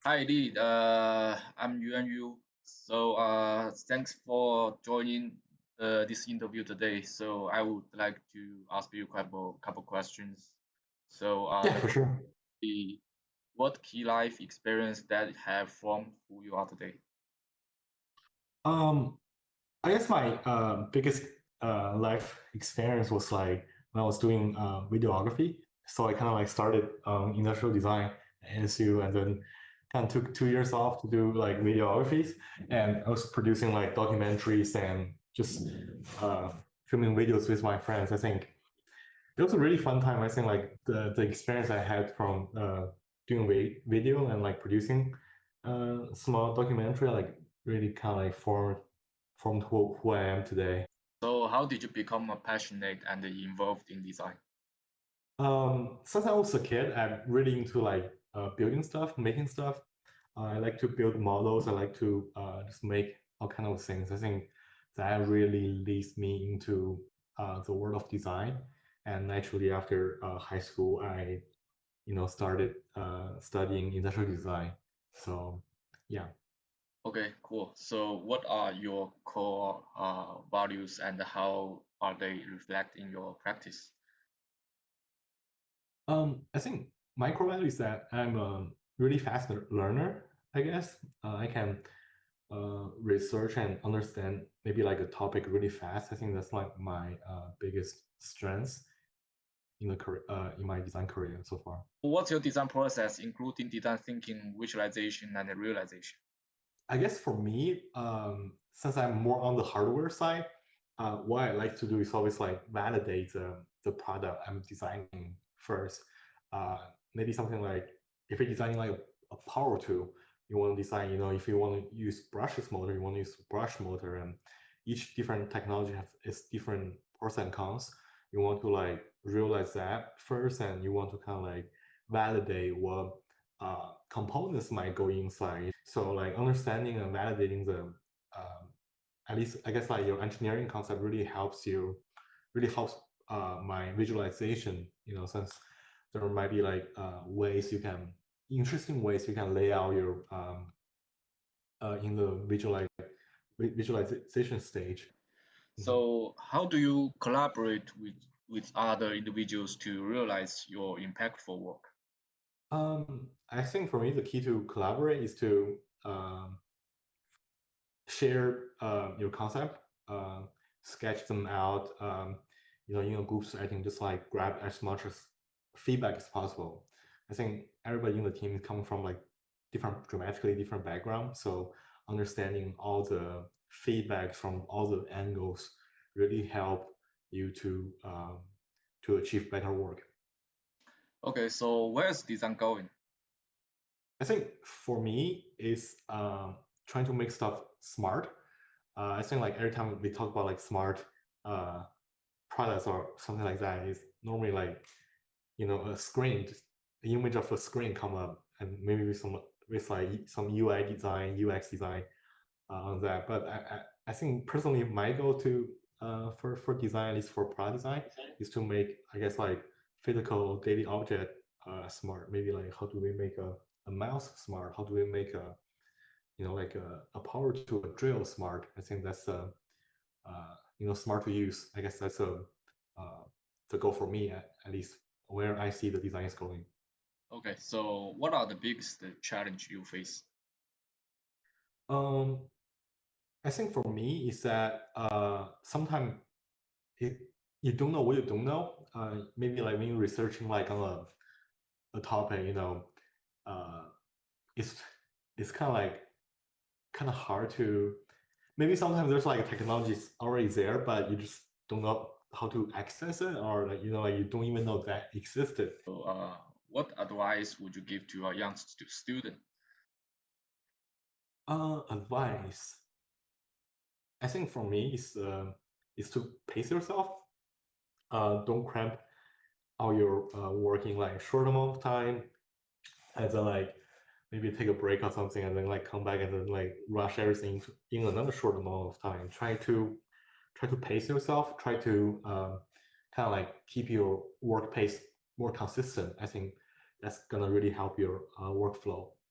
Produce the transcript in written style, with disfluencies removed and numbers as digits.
Hi, Lee. I'm Yuanyu. Thanks for joining this interview today. So, I would like to ask you a couple questions. Yeah, The for sure. the what key life experience that have formed who you are today? Um, I guess my biggest life experience was like when I was doing videography. So I kind of like started industrial design at NSU and then kind of took 2 years off to do like videographies. And I was producing like documentaries and just uh, filming videos with my friends. I think it was a really fun time. I think like the experience I had from doing video and like producing small documentary like really kind of like formed who I am today. So, how did you become a passionate and involved in design? Since I was a kid, I'm really into like building stuff, making stuff. I like to build models. I like to just make all kind of things. I think that really leads me into the world of design. And naturally, after high school, I started studying industrial design. So yeah. Okay, cool. So, what are your core values and how are they reflect in your practice? I think my core value is that I'm a really fast learner, I guess. I can research and understand maybe like a topic really fast. I think that's like my biggest strengths in the career, in my design career so far. What's your design process, including design thinking, visualization, and realization? I guess for me, since I'm more on the hardware side, what I like to do is always like validate the product I'm designing first. Maybe something like if you're designing like a power tool, you want to design, if you want to use brushless motor, you want to use brush motor, and each different technology has its different pros and cons. You want to like realize that first, and you want to kind of like validate what components might go inside. So like understanding and validating the at least I guess like your engineering concept really helps my visualization, since there might be like interesting ways you can lay out your in the visualization stage. Mhm. So, how do you collaborate with other individuals to realize your impactful work? I think for me the key to collaborate is to share your concept, sketch them out, in a group setting, just like grab as much as feedback as possible. I think everybody in the team come from like dramatically different background, so understanding all the feedback from all the angles really help you to achieve better work. Okay, so where's design going? I think for me is trying to make stuff smart. I think like every time we talk about like smart uh, products or something like that, is normally like a screen, just the image of a screen come up, and maybe with like some UI design, UX design on that. But I think personally my goal to for design, at least for product design, is to make I guess like physical daily object smart. Maybe like how do we make a mouse smart? How do we make like a power tool, a drill smart? I think that's smart to use. I guess that's uh, the goal for me at least where I see the design is going. Okay, so what are the biggest challenge you face? Um, I think for me is that sometimes it, you don't know what you don't know. Maybe like when you're researching like on a topic, uh, it's it's kind of hard to. Maybe sometimes there's like technologies already there, but you just don't know how to access it, or like like you don't even know that existed. So, what advice would you give to a young student? Advice. I think for me is to pace yourself. Don't cramp all your work in like short amount of time, and then like maybe take a break or something, and then like come back and then like rush everything in another short amount of time. Try to pace yourself. Try to kind of like keep your work pace more consistent. I think that's gonna really help your workflow.